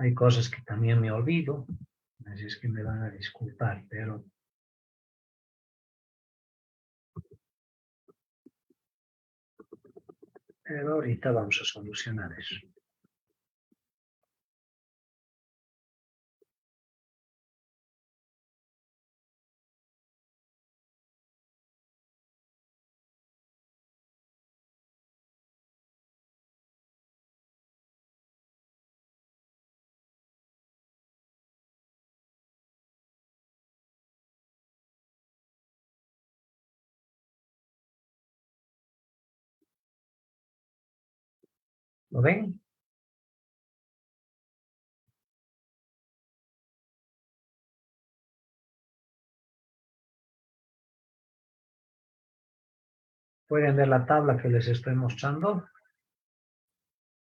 Hay cosas que también me olvido, así es que me van a disculpar, pero ahorita vamos a solucionar eso. ¿Lo ven? ¿Pueden ver la tabla que les estoy mostrando?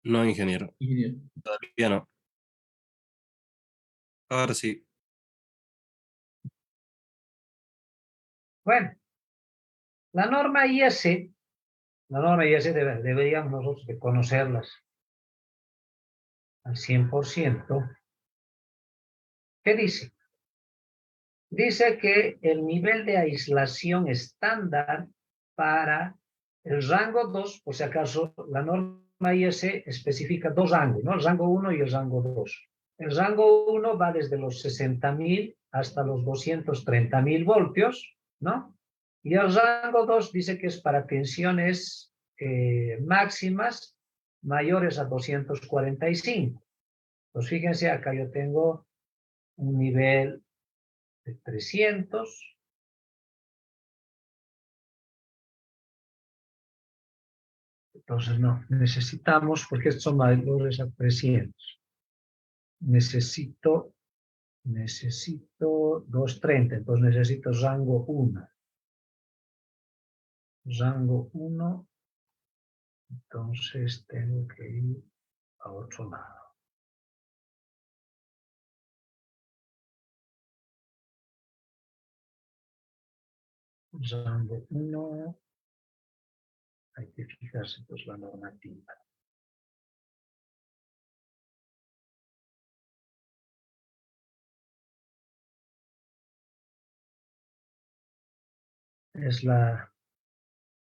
No, ingeniero. Ingeniero. Todavía no. Ahora sí. Bueno, la norma IS deberíamos nosotros de conocerlas al 100%. ¿Qué dice? Dice que el nivel de aislación estándar para el rango 2, por si acaso, la norma IS especifica dos rangos, ¿no? El rango 1 y el rango 2. El rango 1 va desde los 60.000 hasta los 230.000 voltios, ¿no? Y el rango 2 dice que es para tensiones máximas mayores a 245. Pues fíjense, acá yo tengo un nivel de 300. Entonces no, necesitamos, porque estos son valores a 300. Necesito 230, entonces necesito rango 1. Rango 1, entonces tengo que ir a otro lado. Rango 1, hay que fijarse pues la normativa. Es la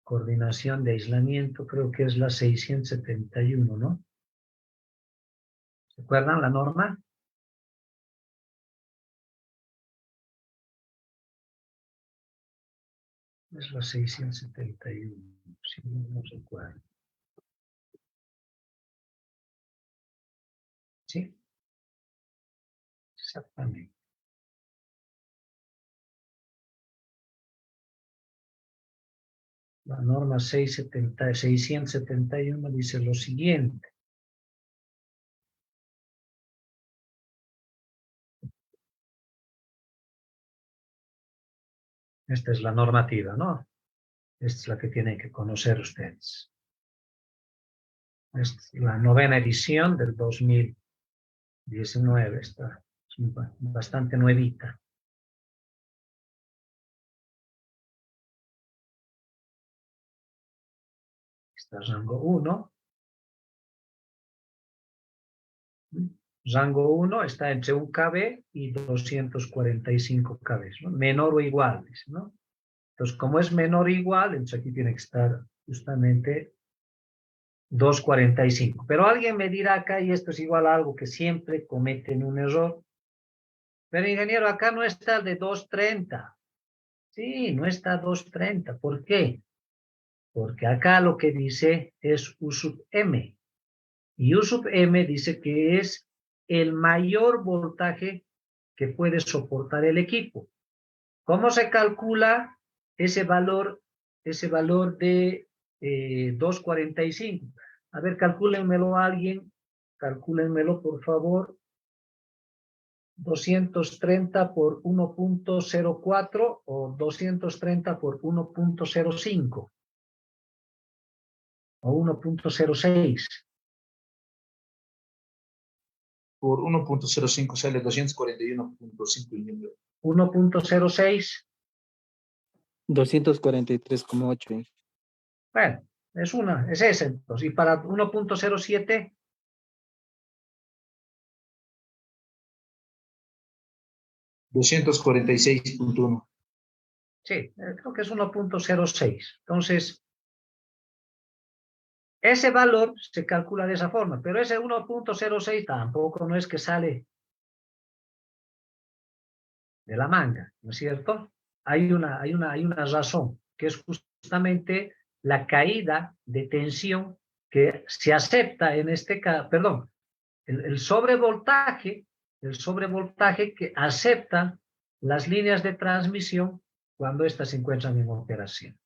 coordinación de aislamiento, creo que es la 671, ¿no? ¿Se acuerdan la norma? Es la 671, si no recuerdo. ¿Sí? Exactamente. La norma 671 dice lo siguiente. Esta es la normativa, ¿no? Esta es la que tienen que conocer ustedes. Esta es la 9ª edición del 2019. Está bastante nuevita. Está rango 1. Rango 1 está entre 1 kV y 245 kV, ¿no? Menor o igual, ¿no? Entonces, como es menor o igual, entonces aquí tiene que estar justamente 245. Pero alguien me dirá acá, y esto es igual a algo que siempre cometen un error. Pero ingeniero, acá no está el de 230. Sí, no está 230. ¿Por qué? Porque acá lo que dice es U sub M. Y U sub M dice que es el mayor voltaje que puede soportar el equipo. ¿Cómo se calcula ese valor de 245? A ver, calcúlenmelo alguien, calcúlenmelo por favor. 230 por 1.04 o 230 por 1.05 o 1.06. Por 1.05 sale 241.5. 1.06. 243,8. Bueno, es ese entonces. Y para 1.07, 246.1. Sí, creo que es 1.06. Entonces, ese valor se calcula de esa forma, pero ese 1.06 tampoco no es que sale de la manga, ¿no es cierto? Hay una razón, que es justamente la caída de tensión que se acepta en este caso, perdón, el sobrevoltaje que aceptan las líneas de transmisión cuando éstas se encuentran en operación.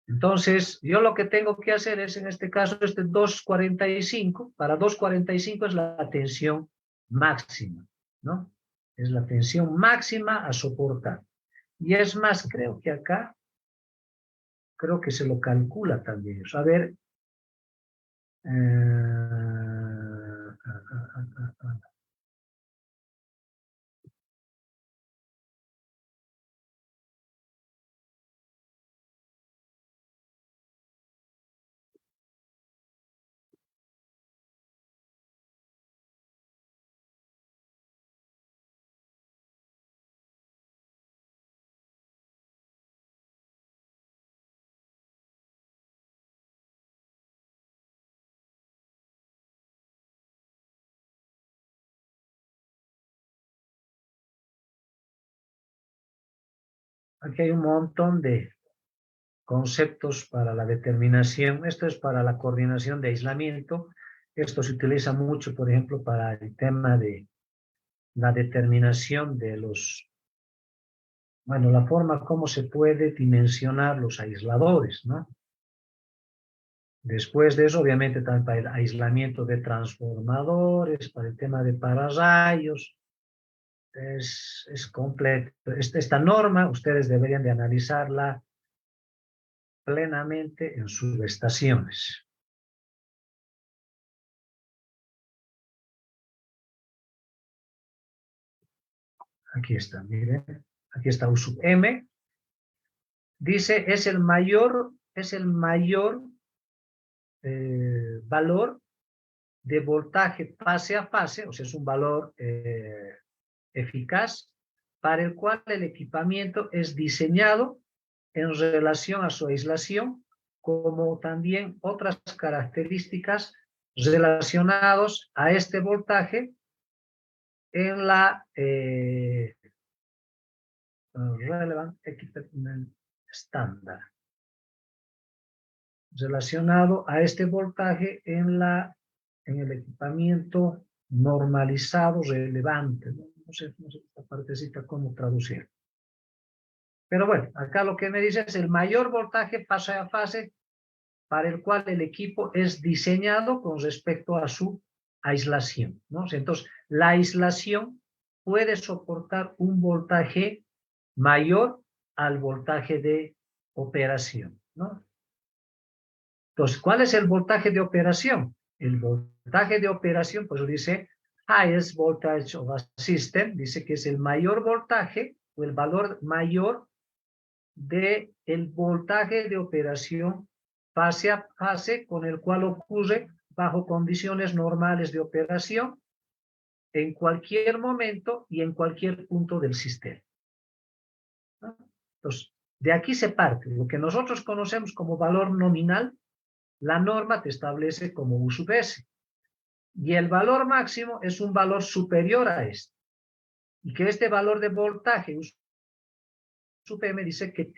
Entonces, yo lo que tengo que hacer es, en este caso, 245, para 245 es la tensión máxima, ¿no? Es la tensión máxima a soportar. Y es más, creo que acá, creo que se lo calcula también. A ver, aquí hay un montón de conceptos para la determinación. Esto es para la coordinación de aislamiento. Esto se utiliza mucho, por ejemplo, para el tema de la determinación de los, bueno, la forma como se puede dimensionar los aisladores, ¿no? Después de eso, obviamente, también para el aislamiento de transformadores, para el tema de pararrayos, es completo. Esta norma, ustedes deberían de analizarla plenamente en subestaciones. Aquí está, miren, aquí está U sub M. Dice, es el mayor valor de voltaje fase a fase, o sea, es un valor eficaz para el cual el equipamiento es diseñado en relación a su aislación, como también otras características relacionadas a este voltaje en la relevant equipment estándar, relacionado a este voltaje en el equipamiento normalizado relevante. No sé esta partecita cómo traducir. Pero bueno, acá lo que me dice es el mayor voltaje fase a fase para el cual el equipo es diseñado con respecto a su aislación, ¿no? Entonces, la aislación puede soportar un voltaje mayor al voltaje de operación, ¿no? Entonces, ¿cuál es el voltaje de operación? El voltaje de operación, pues dice highest voltage of a system, dice que es el mayor voltaje o el valor mayor de el voltaje de operación fase a fase con el cual ocurre bajo condiciones normales de operación en cualquier momento y en cualquier punto del sistema, ¿no? Entonces, de aquí se parte. Lo que nosotros conocemos como valor nominal, la norma te establece como U sub S. Y el valor máximo es un valor superior a este. Y que este valor de voltaje, U sub M, dice que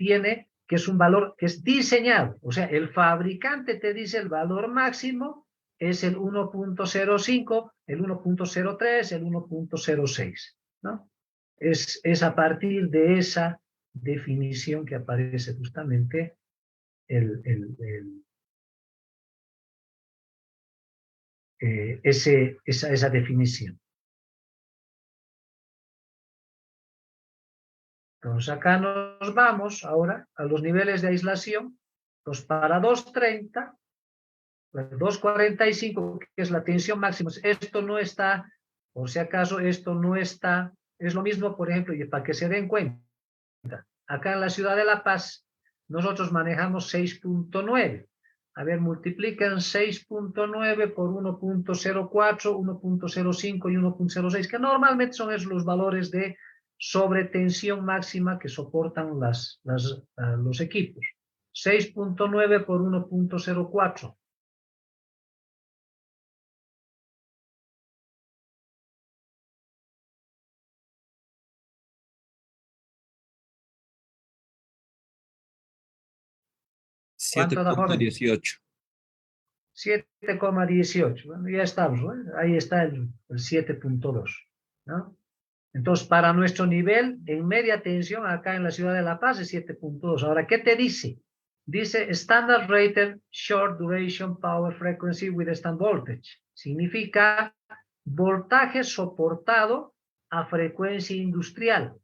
es un valor que es diseñado. O sea, el fabricante te dice el valor máximo es el 1.05, el 1.03, el 1.06, ¿no? Es a partir de esa definición que aparece justamente esa definición. Entonces acá nos vamos ahora a los niveles de aislación. Entonces para 230, 245, que es la tensión máxima, esto no está, por si acaso, esto no está, es lo mismo, por ejemplo, y para que se den cuenta, acá en la ciudad de La Paz, nosotros manejamos 6.9. A ver, multiplican 6.9 por 1.04, 1.05 y 1.06, que normalmente son esos los valores de sobre tensión máxima que soportan los equipos. 6.9 por 1.04. ¿Cuánto da, joven? 7.18. 7,18. Bueno, ya estamos, ¿no? Ahí está el 7.2, ¿no? Entonces, para nuestro nivel en media tensión acá en la ciudad de La Paz es 7.2. Ahora, ¿qué te dice? Dice Standard Rated Short Duration Power Frequency with Stand Voltage. Significa voltaje soportado a frecuencia industrial,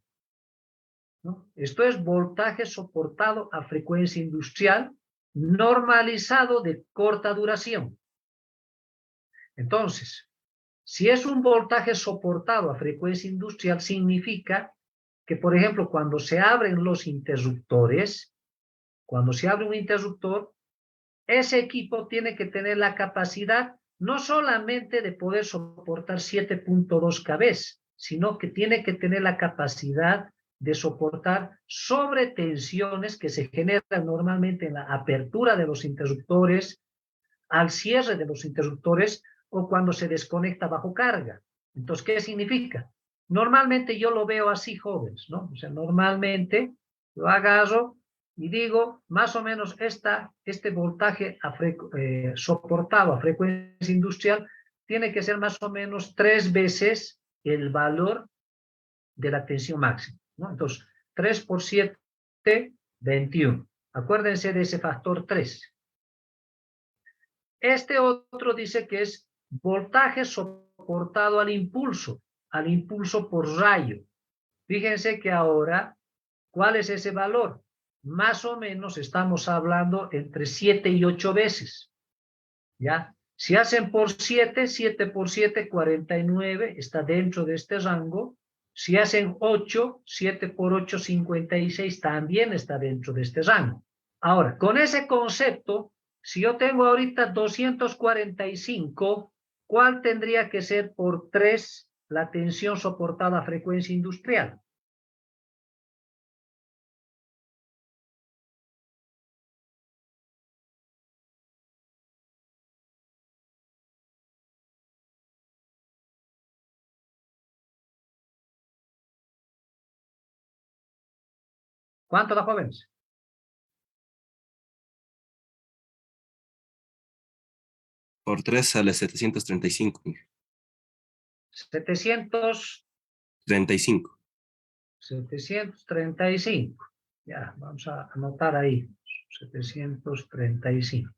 ¿no? Esto es voltaje soportado a frecuencia industrial normalizado de corta duración. Entonces, si es un voltaje soportado a frecuencia industrial, significa que, por ejemplo, cuando se abren los interruptores, cuando se abre un interruptor, ese equipo tiene que tener la capacidad no solamente de poder soportar 7.2 kV, sino que tiene que tener la capacidad de soportar sobretensiones que se generan normalmente en la apertura de los interruptores, al cierre de los interruptores o cuando se desconecta bajo carga. Entonces, ¿qué significa? Normalmente yo lo veo así, jóvenes, ¿no? O sea, normalmente lo agarro y digo, más o menos este voltaje soportado a frecuencia industrial tiene que ser más o menos 3 veces el valor de la tensión máxima, ¿no? Entonces, 3 por 7, 21. Acuérdense de ese factor 3. Este otro dice que es voltaje soportado al impulso por rayo. Fíjense que ahora, ¿cuál es ese valor? Más o menos estamos hablando entre 7 y 8 veces, ¿ya? Si hacen por 7, 7 por 7, 49, está dentro de este rango. Si hacen 8, 7 por 8, 56, también está dentro de este rango. Ahora, con ese concepto, si yo tengo ahorita 245, ¿cuál tendría que ser por 3 la tensión soportada a frecuencia industrial? ¿Cuánto da, jóvenes? Por 3 sale 735. 35. 735. Ya, vamos a anotar ahí. 735.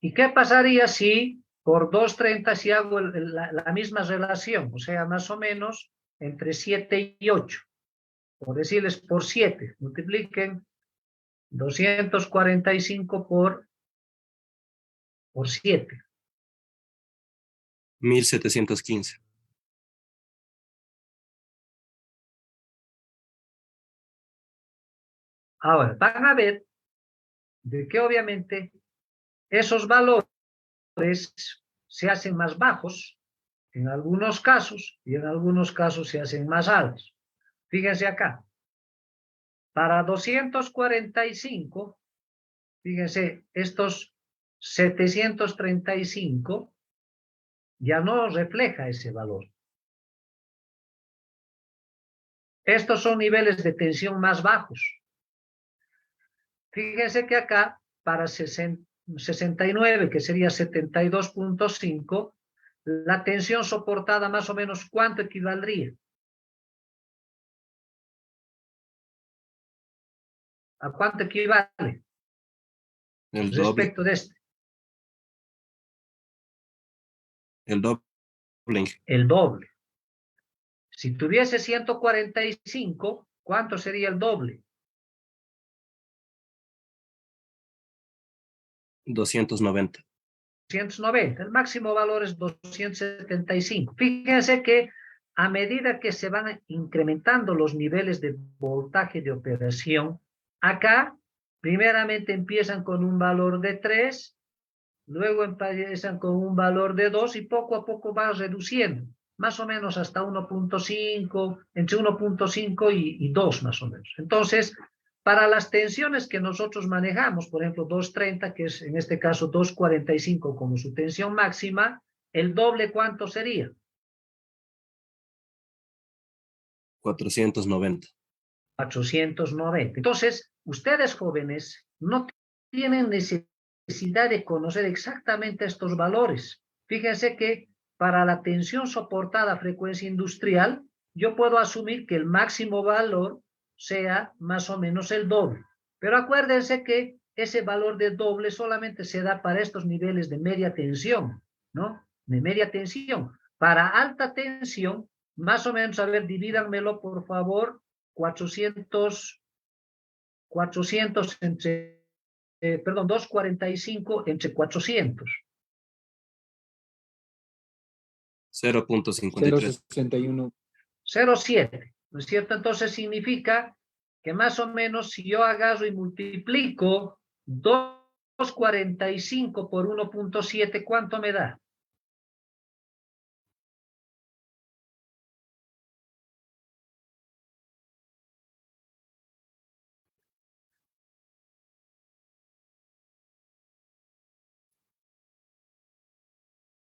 ¿Y qué pasaría si por 230 si hago la misma relación? O sea, más o menos entre 7 y 8. Por decirles por 7. Multipliquen 245 por 7. 1715. Ahora, van a ver de que obviamente esos valores se hacen más bajos en algunos casos y en algunos casos se hacen más altos. Fíjense acá. Para 245, fíjense, estos 735 ya no refleja ese valor. Estos son niveles de tensión más bajos. Fíjense que acá, para 69, que sería 72.5, la tensión soportada más o menos, ¿cuánto equivaldría? ¿A cuánto equivale? El doble. Respecto de este. El doble. El doble. Si tuviese 145, ¿cuánto sería el doble? 290. 290. El máximo valor es 275. Fíjense que a medida que se van incrementando los niveles de voltaje de operación, acá primeramente empiezan con un valor de 3, luego empiezan con un valor de 2 y poco a poco van reduciendo. más o menos hasta 1.5, entre 1.5 y 2 más o menos. Entonces, para las tensiones que nosotros manejamos, por ejemplo, 230, que es en este caso 245 como su tensión máxima, el doble, ¿cuánto sería? 490. 490. Entonces, ustedes jóvenes no tienen necesidad de conocer exactamente estos valores. Fíjense que para la tensión soportada a frecuencia industrial, yo puedo asumir que el máximo valor sea más o menos el doble. Pero acuérdense que ese valor de doble solamente se da para estos niveles de media tensión, ¿no? De media tensión. Para alta tensión, más o menos, a ver, divídanmelo por favor, 400 entre, perdón, 245 entre 400. 0.53. 0.61. 0,7, ¿no es cierto? Entonces significa que más o menos si yo agarro y multiplico 245 por 1.7, ¿cuánto me da?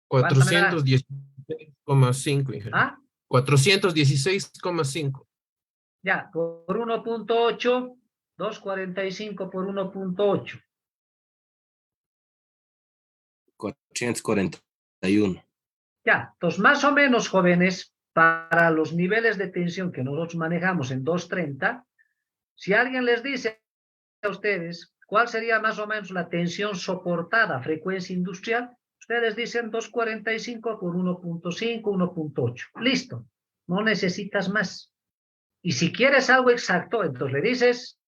¿Cuánto me da? 416,5, ingeniero. ¿Ah? 416,5. Ya, por 1.8, 245 por 1.8. 441. Ya, entonces más o menos, jóvenes, para los niveles de tensión que nosotros manejamos en 230, si alguien les dice a ustedes cuál sería más o menos la tensión soportada a frecuencia industrial, ustedes dicen 245 por 1.5, 1.8. Listo, no necesitas más. Y si quieres algo exacto, entonces le dices,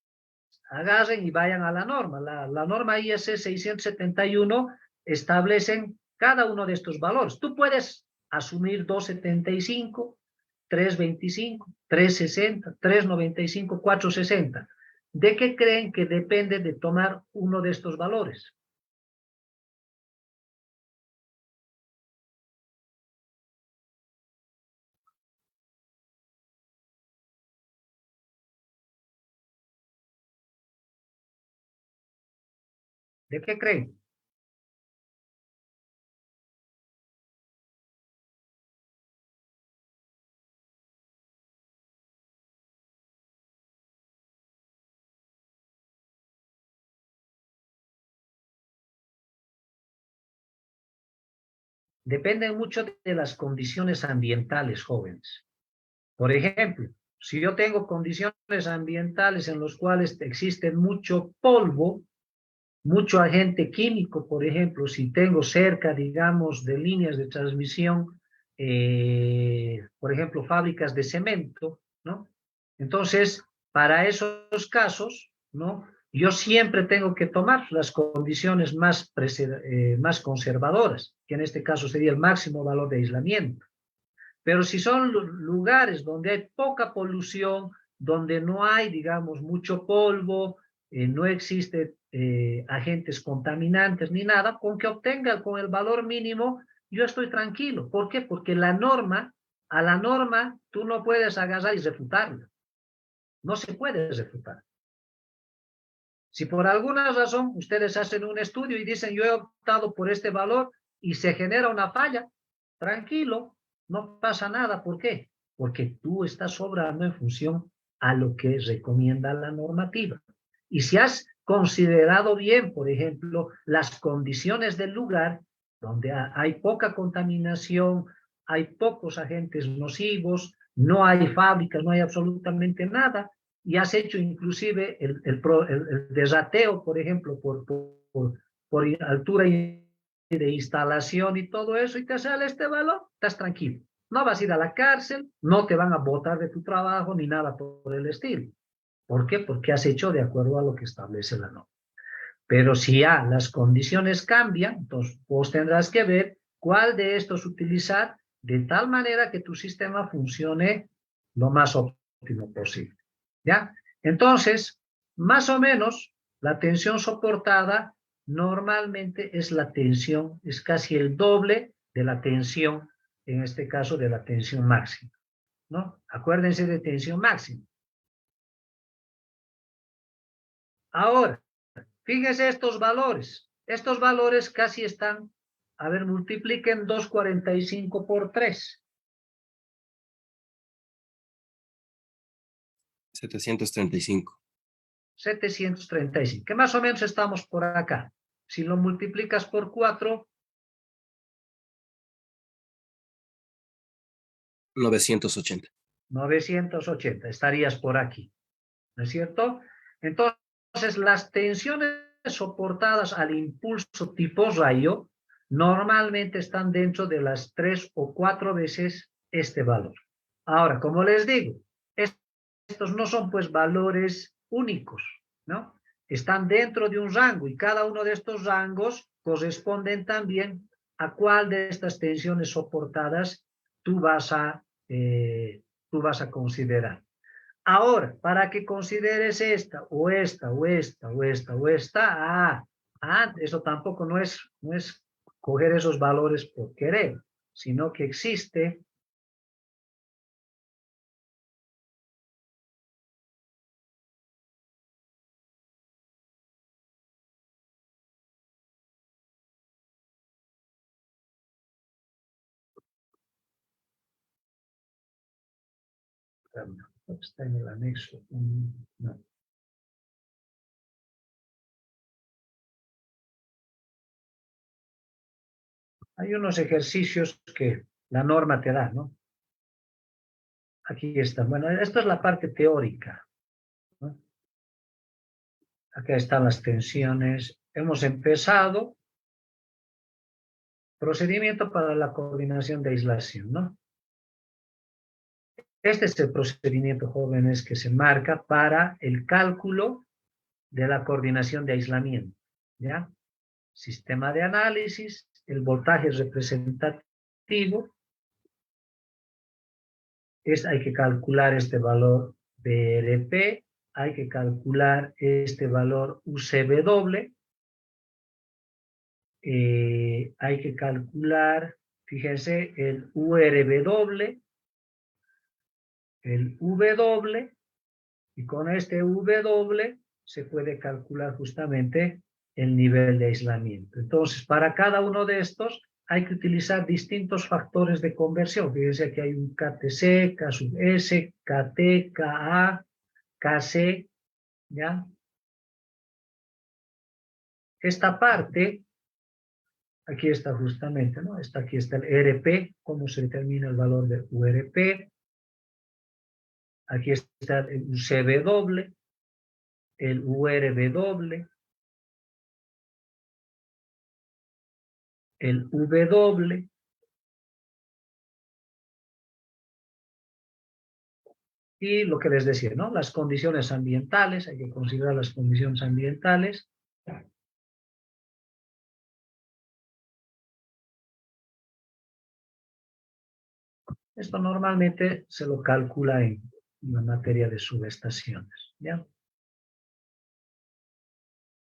agarren y vayan a la norma. La norma IS 671 establecen cada uno de estos valores. Tú puedes asumir 275, 325, 360, 395, 460. ¿De qué creen que depende de tomar uno de estos valores? ¿De qué creen? Dependen mucho de las condiciones ambientales, jóvenes. Por ejemplo, si yo tengo condiciones ambientales en las cuales existe mucho polvo, mucho agente químico, por ejemplo, si tengo cerca, digamos, de líneas de transmisión, por ejemplo, fábricas de cemento, ¿no? Entonces, para esos casos, ¿no? Yo siempre tengo que tomar las condiciones más conservadoras, que en este caso sería el máximo valor de aislamiento. Pero si son lugares donde hay poca polución, donde no hay, digamos, mucho polvo, no existe agentes contaminantes ni nada, con que obtenga con el valor mínimo, yo estoy tranquilo. ¿Por qué? Porque a la norma, tú no puedes agarrar y refutarla. No se puede refutar. Si por alguna razón ustedes hacen un estudio y dicen, yo he optado por este valor y se genera una falla, tranquilo, no pasa nada. ¿Por qué? Porque tú estás obrando en función a lo que recomienda la normativa. Y si has considerado bien, por ejemplo, las condiciones del lugar, donde hay poca contaminación, hay pocos agentes nocivos, no hay fábricas, no hay absolutamente nada, y has hecho inclusive el desateo, por ejemplo, por altura de instalación y todo eso, y te sale este valor, estás tranquilo. No vas a ir a la cárcel, no te van a botar de tu trabajo, ni nada por el estilo. ¿Por qué? Porque has hecho de acuerdo a lo que establece la norma. Pero si ya las condiciones cambian, entonces vos tendrás que ver cuál de estos utilizar de tal manera que tu sistema funcione lo más óptimo posible. ¿Ya? Entonces, más o menos, la tensión soportada normalmente es la tensión, es casi el doble de la tensión en este caso de la tensión máxima, ¿no? Acuérdense de tensión máxima. Ahora, fíjense estos valores. Estos valores casi están, a ver, multipliquen 245 por 3. 735. 735, que más o menos estamos por acá. Si lo multiplicas por 4, 980. 980, estarías por aquí, ¿no es cierto? Entonces, las tensiones soportadas al impulso tipo rayo normalmente están dentro de las 3 o 4 veces este valor. Ahora, como les digo, estos no son pues valores únicos, ¿no? Están dentro de un rango y cada uno de estos rangos corresponden también a cuál de estas tensiones soportadas tú vas a considerar. Ahora, para que consideres esta, o esta, o esta, o esta, o esta, eso tampoco no es coger esos valores por querer, sino que existe está en el anexo. No. Hay unos ejercicios que la norma te da, ¿no? Aquí está. Bueno, esta es la parte teórica, ¿no? Acá están las tensiones. Hemos empezado procedimiento para la coordinación de aislación, ¿no? Este es el procedimiento, jóvenes, que se marca para el cálculo de la coordinación de aislamiento, ¿ya? Sistema de análisis, el voltaje representativo, hay que calcular este valor BRP, hay que calcular este valor UCW, hay que calcular, fíjense, el URW, el W, y con este W se puede calcular justamente el nivel de aislamiento. Entonces, para cada uno de estos hay que utilizar distintos factores de conversión. Fíjense que hay un KTC, K sub S, KT, KA, KC, ¿ya? Esta parte, aquí está justamente, ¿no? Aquí está el RP, cómo se determina el valor de URP. Aquí está el UCW, el URW, el W, y lo que les decía, ¿no? Las condiciones ambientales, hay que considerar las condiciones ambientales. Esto normalmente se lo calcula en la materia de subestaciones, ¿ya?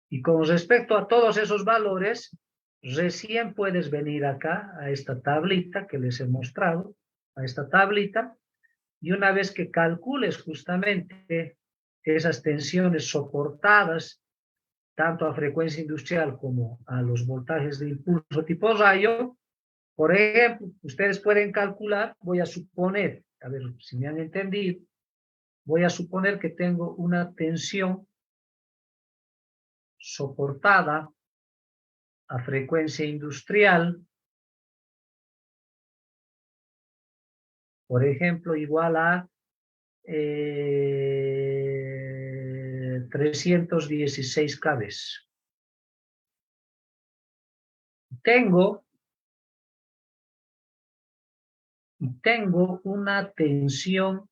Y con respecto a todos esos valores, recién puedes venir acá, a esta tablita que les he mostrado, a esta tablita, y una vez que calcules justamente esas tensiones soportadas, tanto a frecuencia industrial como a los voltajes de impulso tipo rayo, por ejemplo, ustedes pueden calcular, voy a suponer, a ver si me han entendido, voy a suponer que tengo una tensión soportada a frecuencia industrial, por ejemplo, igual a 316 kV. Tengo una tensión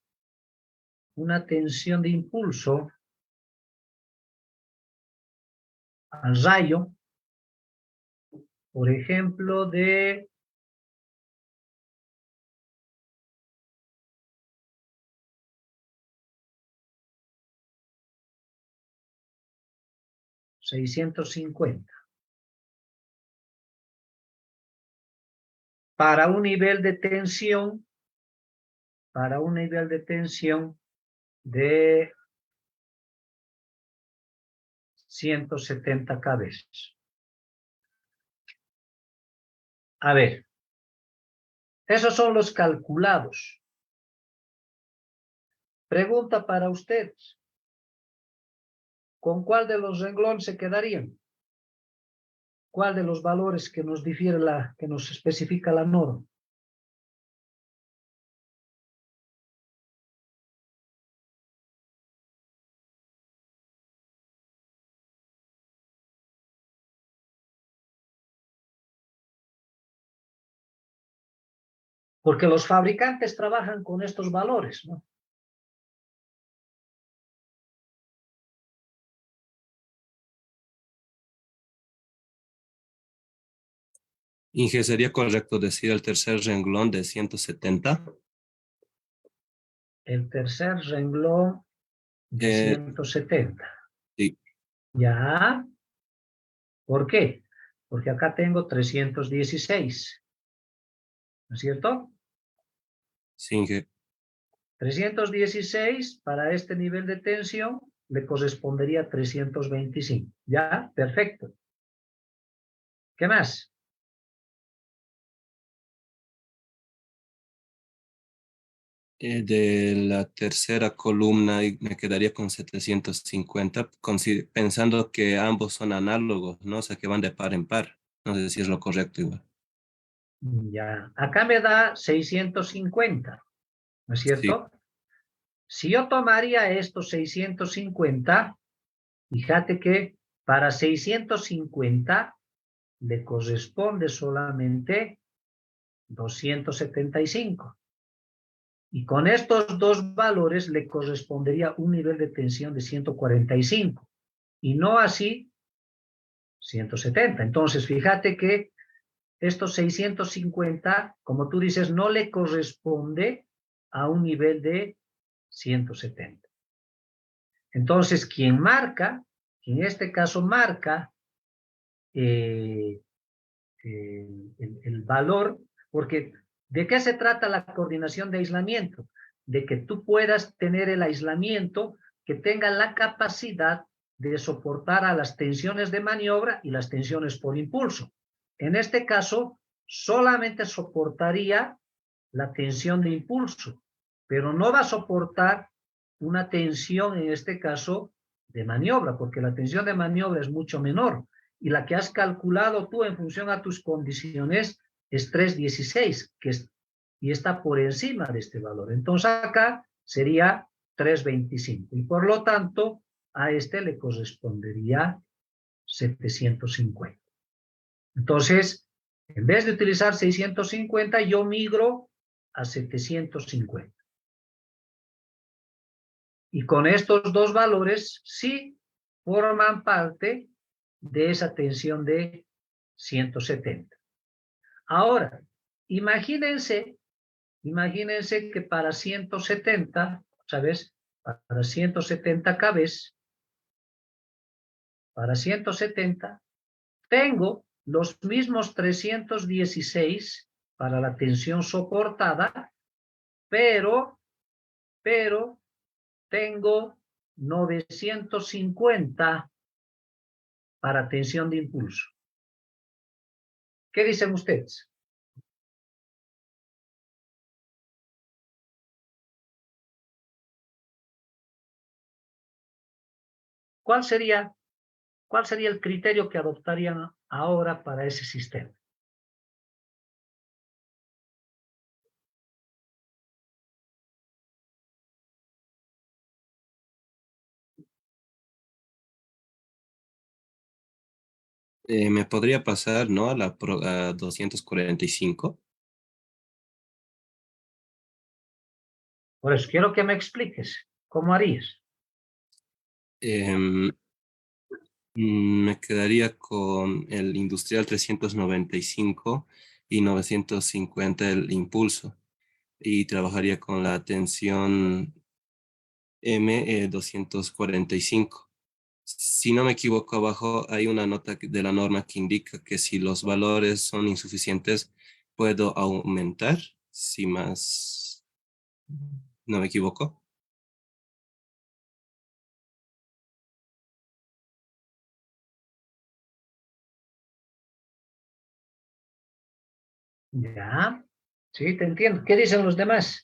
de impulso al rayo, por ejemplo, de 650. para un nivel de tensión, de 170 kV. A ver, esos son los calculados. Pregunta para ustedes. ¿Con cuál de los renglones se quedarían? ¿Cuál de los valores que nos difiere que nos especifica la norma? Porque los fabricantes trabajan con estos valores, ¿no? Inge, ¿sería correcto decir el tercer renglón de 170? El tercer renglón de 170. Sí. ¿Ya? ¿Por qué? Porque acá tengo 316. ¿No es cierto? Sí, Inge. 316 para este nivel de tensión le correspondería 325. ¿Ya? Perfecto. ¿Qué más? De la tercera columna me quedaría con 750, pensando que ambos son análogos, ¿no? O sea, que van de par en par. No sé si es lo correcto igual. Ya. Acá me da 650. ¿No es cierto? Sí. Si yo tomaría estos 650, fíjate que para 650 le corresponde solamente 275. Y con estos dos valores le correspondería un nivel de tensión de 145. Y no así 170. Entonces, fíjate que estos 650, como tú dices, no le corresponde a un nivel de 170. Entonces, quien en este caso marca el valor, porque ¿de qué se trata la coordinación de aislamiento? De que tú puedas tener el aislamiento que tenga la capacidad de soportar a las tensiones de maniobra y las tensiones por impulso. En este caso, solamente soportaría la tensión de impulso, pero no va a soportar una tensión, en este caso, de maniobra, porque la tensión de maniobra es mucho menor, y la que has calculado tú en función a tus condiciones es 316, y está por encima de este valor. Entonces acá sería 325, y por lo tanto a este le correspondería 750. Entonces, en vez de utilizar 650, yo migro a 750. Y con estos dos valores sí forman parte de esa tensión de 170. Ahora, imagínense que para 170, ¿sabes? Para 170 kVs, para 170, tengo los mismos 316 para la tensión soportada, pero tengo 950 para tensión de impulso. ¿Qué dicen ustedes? ¿Cuál sería el criterio que adoptarían ahora para ese sistema? ¿Me podría pasar, no, a 245? Por eso quiero que me expliques cómo harías. Em, Me quedaría con el industrial 395 y 950 el impulso. Y trabajaría con la tensión M 245. Si no me equivoco, abajo hay una nota de la norma que indica que si los valores son insuficientes, puedo aumentar, si más no me equivoco. Ya, sí, te entiendo. ¿Qué dicen los demás?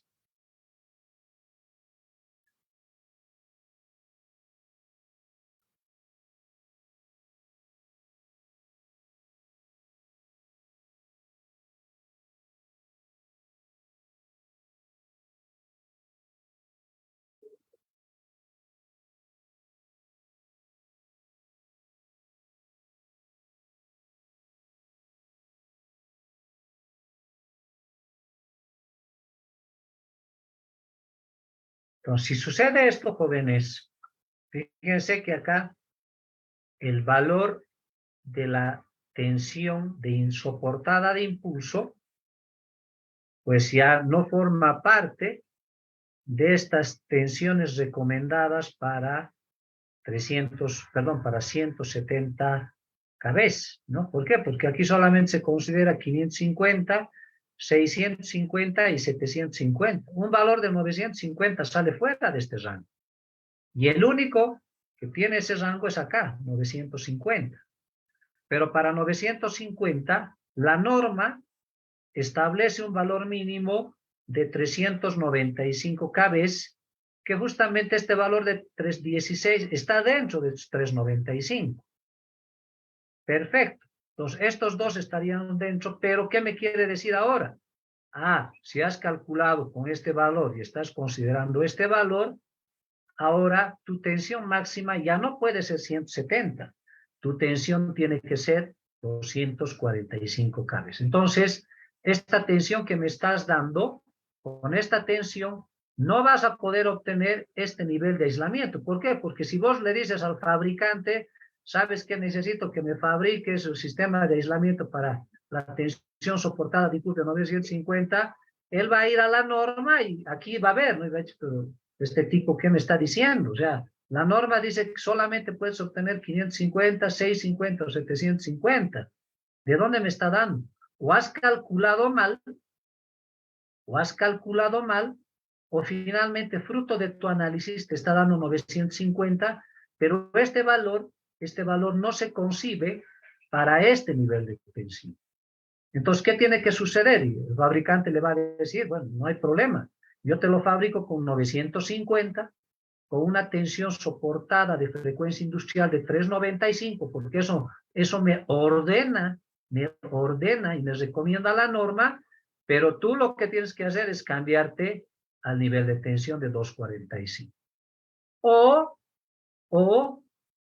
Entonces, si sucede esto, jóvenes, fíjense que acá el valor de la tensión de insoportada de impulso, pues ya no forma parte de estas tensiones recomendadas para 170 kbs, ¿no? ¿Por qué? Porque aquí solamente se considera 550, 650 y 750. Un valor de 950 sale fuera de este rango. Y el único que tiene ese rango es acá, 950. Pero para 950, la norma establece un valor mínimo de 395 kbs, que justamente este valor de 316 está dentro de 395. Perfecto. Entonces, estos dos estarían dentro, pero ¿qué me quiere decir ahora? Ah, si has calculado con este valor y estás considerando este valor, ahora tu tensión máxima ya no puede ser 170. Tu tensión tiene que ser 245 kbs. Entonces, esta tensión que me estás dando, con esta tensión, no vas a poder obtener este nivel de aislamiento. ¿Por qué? Porque si vos le dices al fabricante, sabes que necesito que me fabriques un sistema de aislamiento para la tensión soportada de 950, él va a ir a la norma y aquí va a ver, ¿no? Y va a decir, pero este tipo, ¿qué me está diciendo? O sea, la norma dice que solamente puedes obtener 550, 650 o 750. ¿De dónde me está dando? O has calculado mal, o finalmente, fruto de tu análisis, te está dando 950, pero este valor no se concibe para este nivel de tensión. Entonces, ¿qué tiene que suceder? Y el fabricante le va a decir, bueno, no hay problema. Yo te lo fabrico con 950, con una tensión soportada de frecuencia industrial de 395, porque eso me ordena y me recomienda la norma, pero tú lo que tienes que hacer es cambiarte al nivel de tensión de 245.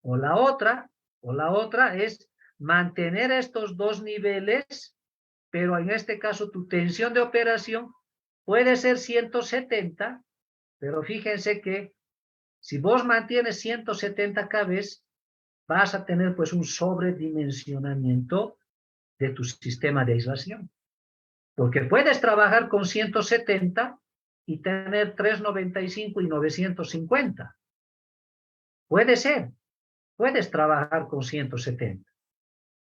O la otra es mantener estos dos niveles, pero en este caso tu tensión de operación puede ser 170, pero fíjense que si vos mantienes 170 kbs, vas a tener pues un sobredimensionamiento de tu sistema de aislación. Porque puedes trabajar con 170 y tener 395 y 950. Puede ser, puedes trabajar con 170.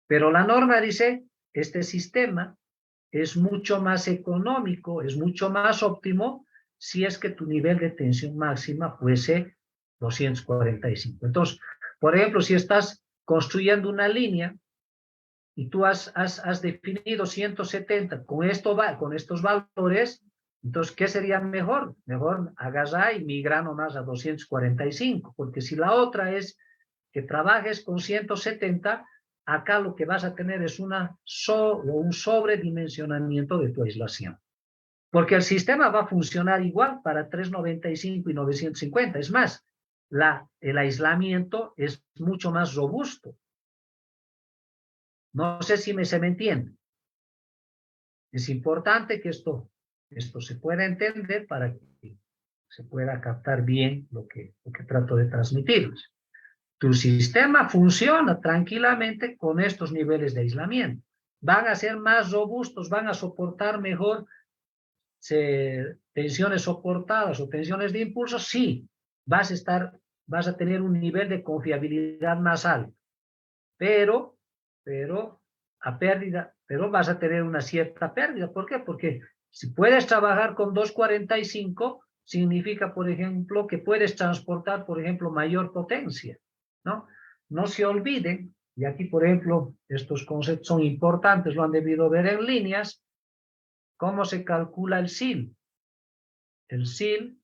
Pero la norma dice, este sistema es mucho más económico, es mucho más óptimo si es que tu nivel de tensión máxima fuese 245. Entonces, por ejemplo, si estás construyendo una línea y tú has definido 170 con estos valores, entonces, ¿qué sería mejor? Mejor agarrar y migrar nomás a 245, porque si la otra es que trabajes con 170, acá lo que vas a tener es un sobredimensionamiento de tu aislación. Porque el sistema va a funcionar igual para 395 y 950. Es más, el aislamiento es mucho más robusto. No sé si se me entiende. Es importante que esto se pueda entender para que se pueda captar bien lo que trato de transmitirles. Tu sistema funciona tranquilamente con estos niveles de aislamiento. Van a ser más robustos, van a soportar mejor tensiones soportadas o tensiones de impulso. Sí, vas a tener un nivel de confiabilidad más alto, pero a pérdida pero vas a tener una cierta pérdida. ¿Por qué? Porque si puedes trabajar con 245, significa, por ejemplo, que puedes transportar, por ejemplo, mayor potencia, ¿no? No se olviden, y aquí, por ejemplo, estos conceptos son importantes, lo han debido ver en líneas, cómo se calcula el SIL. El SIL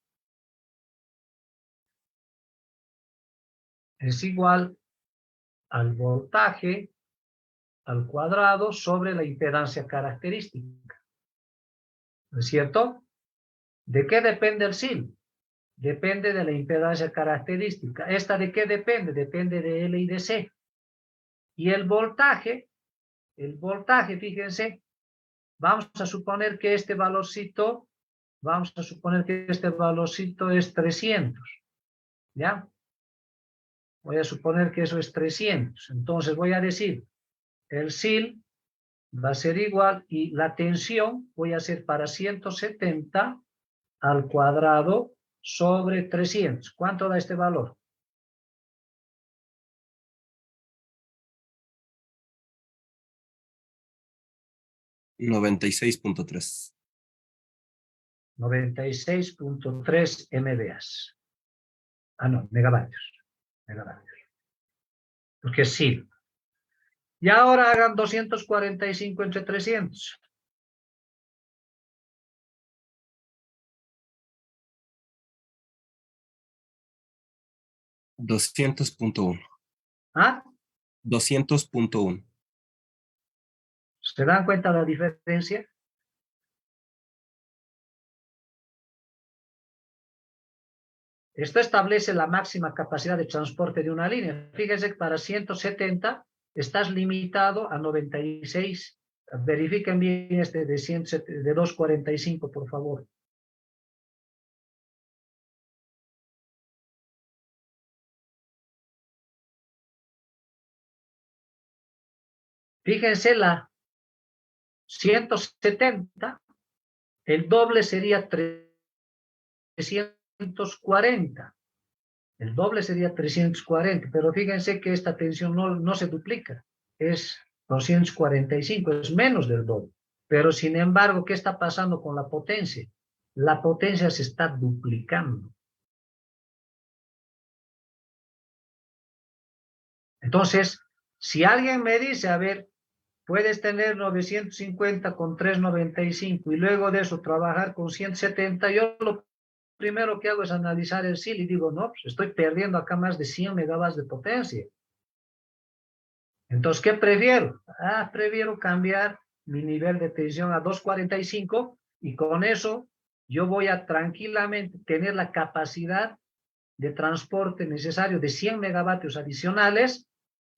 es igual al voltaje al cuadrado sobre la impedancia característica. ¿No es cierto? ¿De qué depende el SIL? Depende de la impedancia característica. ¿Esta de qué depende? Depende de L y de C. Y el voltaje, fíjense, vamos a suponer que este valorcito es 300, ¿ya? Voy a suponer que eso es 300. Entonces voy a decir, el SIL va a ser igual y la tensión voy a hacer para 170 al cuadrado sobre 300. ¿Cuánto da este valor? $96.3. 96.3 MVAs. Ah, no, megavatios. Porque sí. Y ahora hagan 245 entre 300. $200.1. ¿Ah? 200.1. ¿Se dan cuenta de la diferencia? Esto establece la máxima capacidad de transporte de una línea. Fíjense que para 170 estás limitado a 96. Verifiquen bien este de 245, por favor. Fíjense la 170, el doble sería 340. El doble sería 340, pero fíjense que esta tensión no se duplica, es 245, es menos del doble. Pero sin embargo, ¿qué está pasando con la potencia? La potencia se está duplicando. Entonces, si alguien me dice, a ver, puedes tener 950 con 395 y luego de eso trabajar con 170, yo lo primero que hago es analizar el SIL y digo, no, pues estoy perdiendo acá más de 100 megawatts de potencia. Entonces, ¿qué prefiero? Prefiero cambiar mi nivel de tensión a 245 y con eso yo voy a tranquilamente tener la capacidad de transporte necesario de 100 megavatios adicionales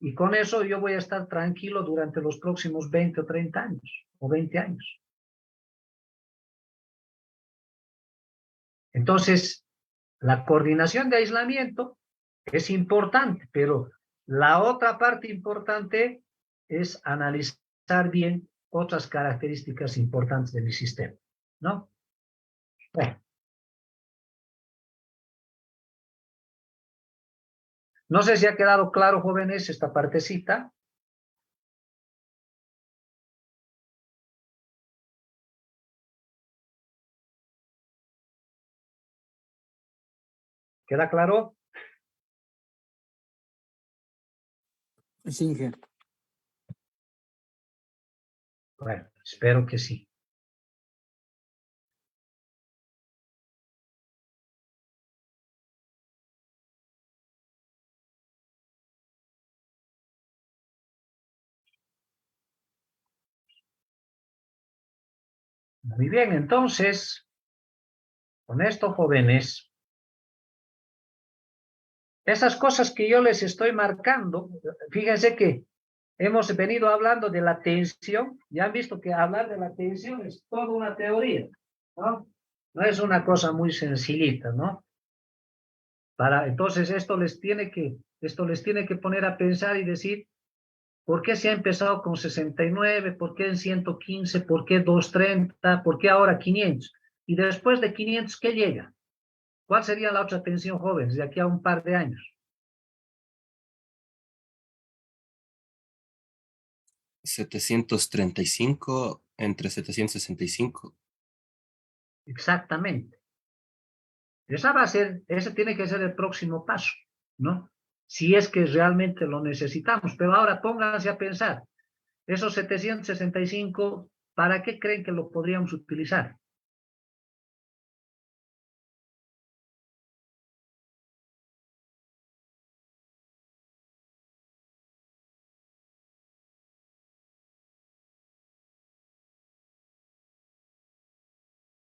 y con eso yo voy a estar tranquilo durante los próximos 20 o 30 años o 20 años. Entonces, la coordinación de aislamiento es importante, pero la otra parte importante es analizar bien otras características importantes de mi sistema, ¿no? Bueno. No sé si ha quedado claro, jóvenes, esta partecita. ¿Queda claro? Sí, Inge. Bueno, espero que sí. Muy bien, entonces, con esto, jóvenes, esas cosas que yo les estoy marcando, fíjense que hemos venido hablando de la tensión, ya han visto que hablar de la tensión es toda una teoría, ¿no? No es una cosa muy sencillita, ¿no? Entonces esto les tiene que poner a pensar y decir, ¿por qué se ha empezado con 69? ¿Por qué en 115? ¿Por qué 230? ¿Por qué ahora 500? Y después de 500, ¿qué llega? ¿Cuál sería la otra tensión, jóvenes, de aquí a un par de años? 735 entre 765. Exactamente. Ese tiene que ser el próximo paso, ¿no? Si es que realmente lo necesitamos. Pero ahora pónganse a pensar, esos 765, ¿para qué creen que lo podríamos utilizar?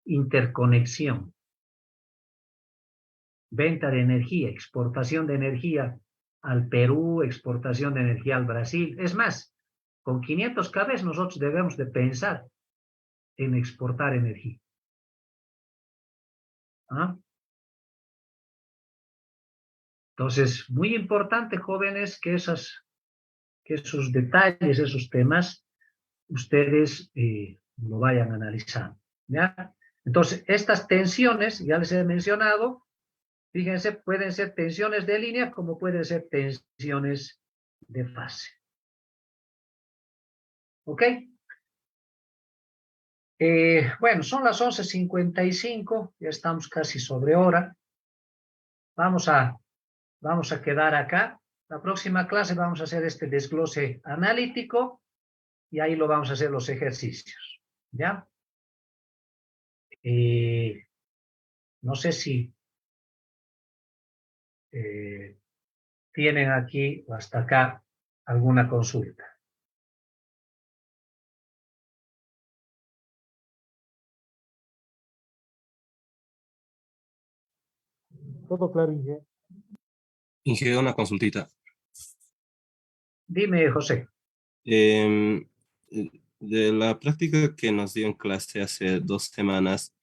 Interconexión, venta de energía, exportación de energía al Perú, exportación de energía al Brasil. Es más, con 500 kb nosotros debemos de pensar en exportar energía. ¿Ah? Entonces, muy importante, jóvenes, que esos detalles, esos temas, ustedes lo vayan analizando, ¿ya? Entonces, estas tensiones, ya les he mencionado, fíjense, pueden ser tensiones de línea como pueden ser tensiones de fase. ¿Ok? Bueno, son las 11:55, ya estamos casi sobre hora. Vamos a quedar acá. La próxima clase vamos a hacer este desglose analítico y ahí lo vamos a hacer los ejercicios, ¿ya? No sé si tienen aquí o hasta acá alguna consulta. Todo claro, Inge. Inge, una consultita. Dime, José. Em, de la práctica que nos dio en clase hace 2 semanas,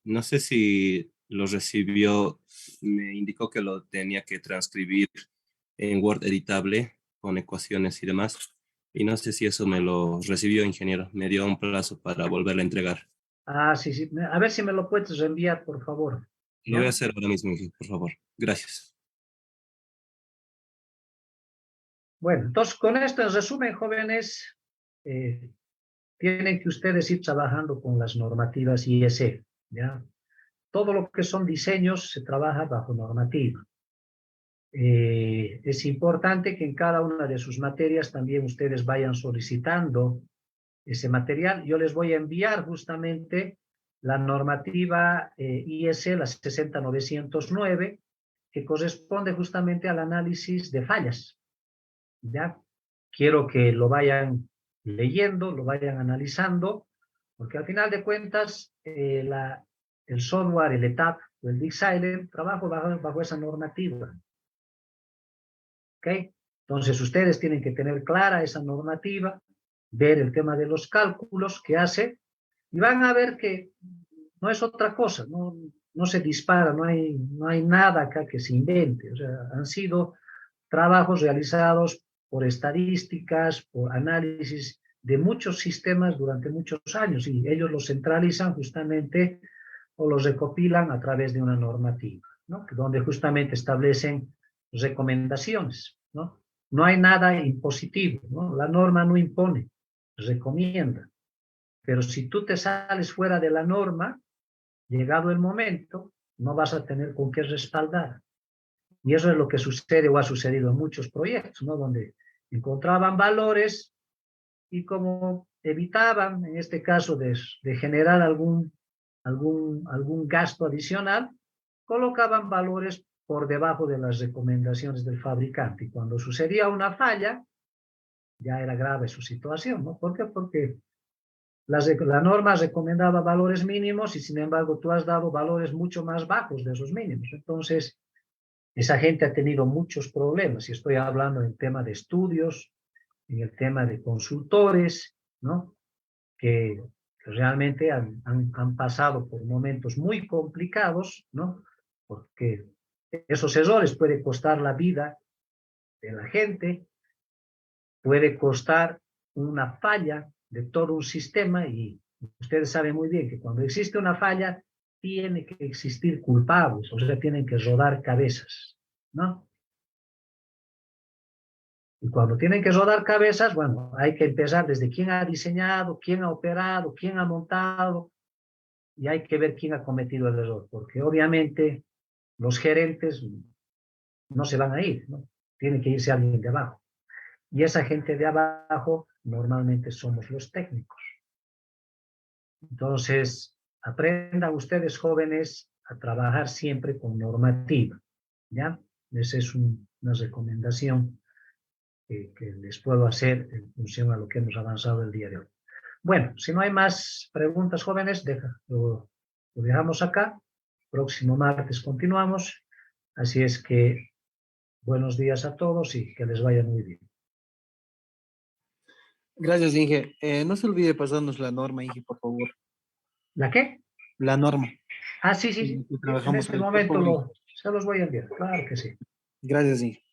no sé si lo recibió, me indicó que lo tenía que transcribir en Word editable con ecuaciones y demás. Y no sé si eso me lo recibió, ingeniero. Me dio un plazo para volverlo a entregar. Ah, sí, sí. A ver si me lo puedes reenviar, por favor. Lo voy a ¿Ya? hacer ahora mismo, Inge, por favor. Gracias. Bueno, entonces con esto, en resumen, jóvenes, tienen que ustedes ir trabajando con las normativas IEC, ¿ya? Todo lo que son diseños se trabaja bajo normativa. Es importante que en cada una de sus materias también ustedes vayan solicitando ese material. Yo les voy a enviar justamente la normativa IEC, la 60909, que corresponde justamente al análisis de fallas, ¿ya? Quiero que lo vayan leyendo, lo vayan analizando, porque al final de cuentas, el software, el ETAP o el DigSilent trabaja bajo esa normativa. ¿Ok? Entonces, ustedes tienen que tener clara esa normativa, ver el tema de los cálculos que hace, y van a ver que no es otra cosa, no se dispara, no hay nada acá que se invente. O sea, han sido trabajos realizados por estadísticas, por análisis de muchos sistemas durante muchos años, y ellos los centralizan justamente o los recopilan a través de una normativa, ¿no? Donde justamente establecen recomendaciones, ¿no? No hay nada impositivo, ¿no? La norma no impone, recomienda. Pero si tú te sales fuera de la norma, llegado el momento, no vas a tener con qué respaldar. Y eso es lo que sucede o ha sucedido en muchos proyectos, ¿no? Donde encontraban valores y como evitaban, en este caso, de generar algún gasto adicional, colocaban valores por debajo de las recomendaciones del fabricante. Y cuando sucedía una falla, ya era grave su situación, ¿no? ¿Por qué? Porque la norma recomendaba valores mínimos y sin embargo tú has dado valores mucho más bajos de esos mínimos. Entonces, esa gente ha tenido muchos problemas, y estoy hablando en tema de estudios, en el tema de consultores, ¿no? Que realmente han pasado por momentos muy complicados, ¿no? Porque esos errores pueden costar la vida de la gente, puede costar una falla de todo un sistema, y ustedes saben muy bien que cuando existe una falla, tiene que existir culpables, o sea, tienen que rodar cabezas, ¿no? Y cuando tienen que rodar cabezas, bueno, hay que empezar desde quién ha diseñado, quién ha operado, quién ha montado, y hay que ver quién ha cometido el error, porque obviamente los gerentes no se van a ir, ¿no? Tiene que irse alguien de abajo. Y esa gente de abajo normalmente somos los técnicos. Entonces, aprendan ustedes jóvenes a trabajar siempre con normativa, ¿ya? Esa es una recomendación que les puedo hacer en función a lo que hemos avanzado el día de hoy. Bueno, si no hay más preguntas, jóvenes, lo dejamos acá. Próximo martes continuamos. Así es que buenos días a todos y que les vaya muy bien. Gracias, Inge. No se olvide pasarnos la norma, Inge, por favor. ¿La qué? La norma. Ah, sí, sí, sí. Y En trabajamos este con el momento cuerpo. se los voy a enviar. Claro que sí. Gracias, Inge.